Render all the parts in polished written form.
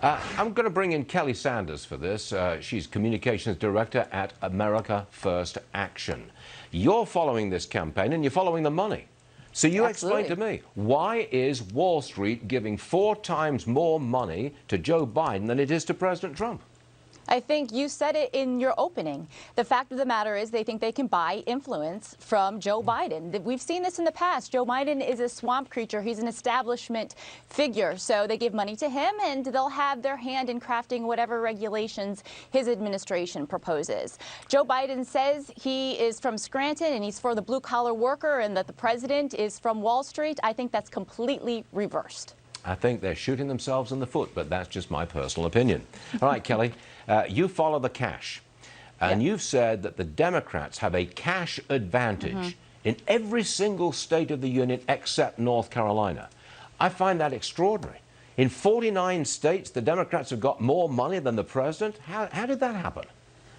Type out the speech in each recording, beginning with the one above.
I'm going to bring in Kelly Sanders for this. She's Communications Director at America First Action. You're following this campaign and you're following the money. So you explain to me, why is Wall Street giving 4 times more money to Joe Biden than it is to President Trump? I think you said it in your opening. The fact of the matter is they think they can buy influence from Joe Biden. We've seen this in the past. Joe Biden is a swamp creature. He's an establishment figure. So they give money to him and they'll have their hand in crafting whatever regulations his administration proposes. Joe Biden says he is from Scranton and he's for the blue-collar worker and that the president is from Wall Street. I think that's completely reversed. I think they're shooting themselves in the foot, but that's just my personal opinion. All right, Kelly, you follow the cash, and you've said that the Democrats have a cash advantage in every single state of the union except North Carolina. I find that extraordinary. In 49 states, the Democrats have got more money than the president. How did that happen?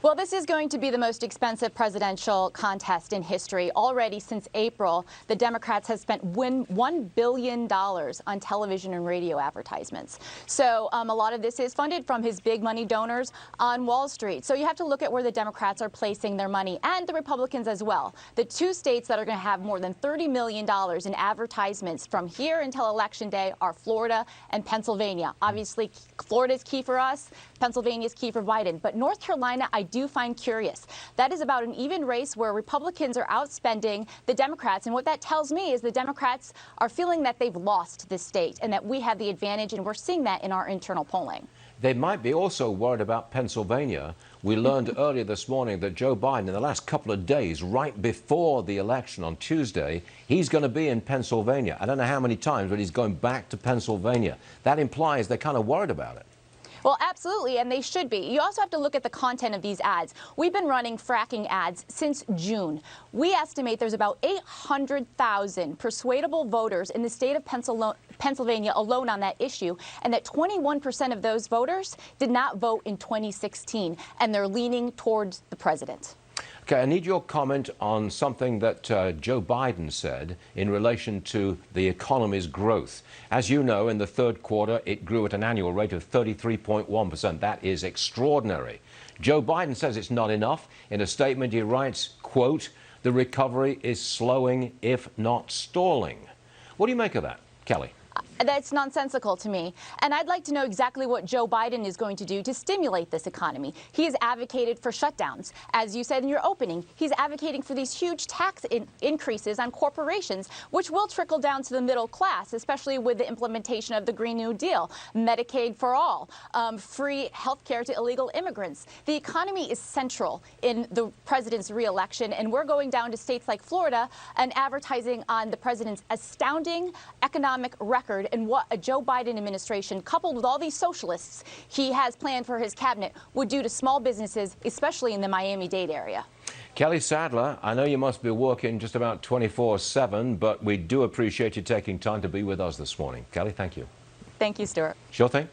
Well, this is going to be the most expensive presidential contest in history. Already since April, the Democrats have spent $1 billion on television and radio advertisements. So a lot of this is funded from his big money donors on Wall Street. So you have to look at where the Democrats are placing their money, and the Republicans as well. The 2 states that are going to have more than $30 million in advertisements from here until Election Day are Florida and Pennsylvania. Obviously, Florida is key for us. Pennsylvania is key for Biden. But North Carolina, I do find curious. That is about an even race where Republicans are outspending the Democrats. And what that tells me is the Democrats are feeling that they've lost this state and that we have the advantage. And we're seeing that in our internal polling. They might be also worried about Pennsylvania. We learned earlier this morning that Joe Biden, in the last couple of days, right before the election on Tuesday, he's going to be in Pennsylvania. I don't know how many times, but he's going back to Pennsylvania. That implies they're kind of worried about it. Well, absolutely, and they should be. You also have to look at the content of these ads. We've been running fracking ads since June. We estimate there's about 800,000 persuadable voters in the state of Pennsylvania alone on that issue, and that 21% of those voters did not vote in 2016, and they're leaning towards the president. Okay, I need your comment on something that Joe Biden said in relation to the economy's growth. As you know, in the 3rd quarter, it grew at an annual rate of 33.1%. That is extraordinary. Joe Biden says it's not enough. In a statement, he writes, quote, "The recovery is slowing, if not stalling." What do you make of that, Kelly? That's nonsensical to me. And I'd like to know exactly what Joe Biden is going to do to stimulate this economy. He has advocated for shutdowns. As you said in your opening, he's advocating for these huge tax increases on corporations, which will trickle down to the middle class, especially with the implementation of the Green New Deal, Medicaid for all, free health care to illegal immigrants. The economy is central in the president's reelection, and we're going down to states like Florida and advertising on the president's astounding economic record and what a Joe Biden administration, coupled with all these socialists he has planned for his cabinet, would do to small businesses, especially in the Miami-Dade area. Kelly Sadler, I know you must be working just about 24/7, but we do appreciate you taking time to be with us this morning. Kelly, thank you. Thank you, Stuart. Sure thing.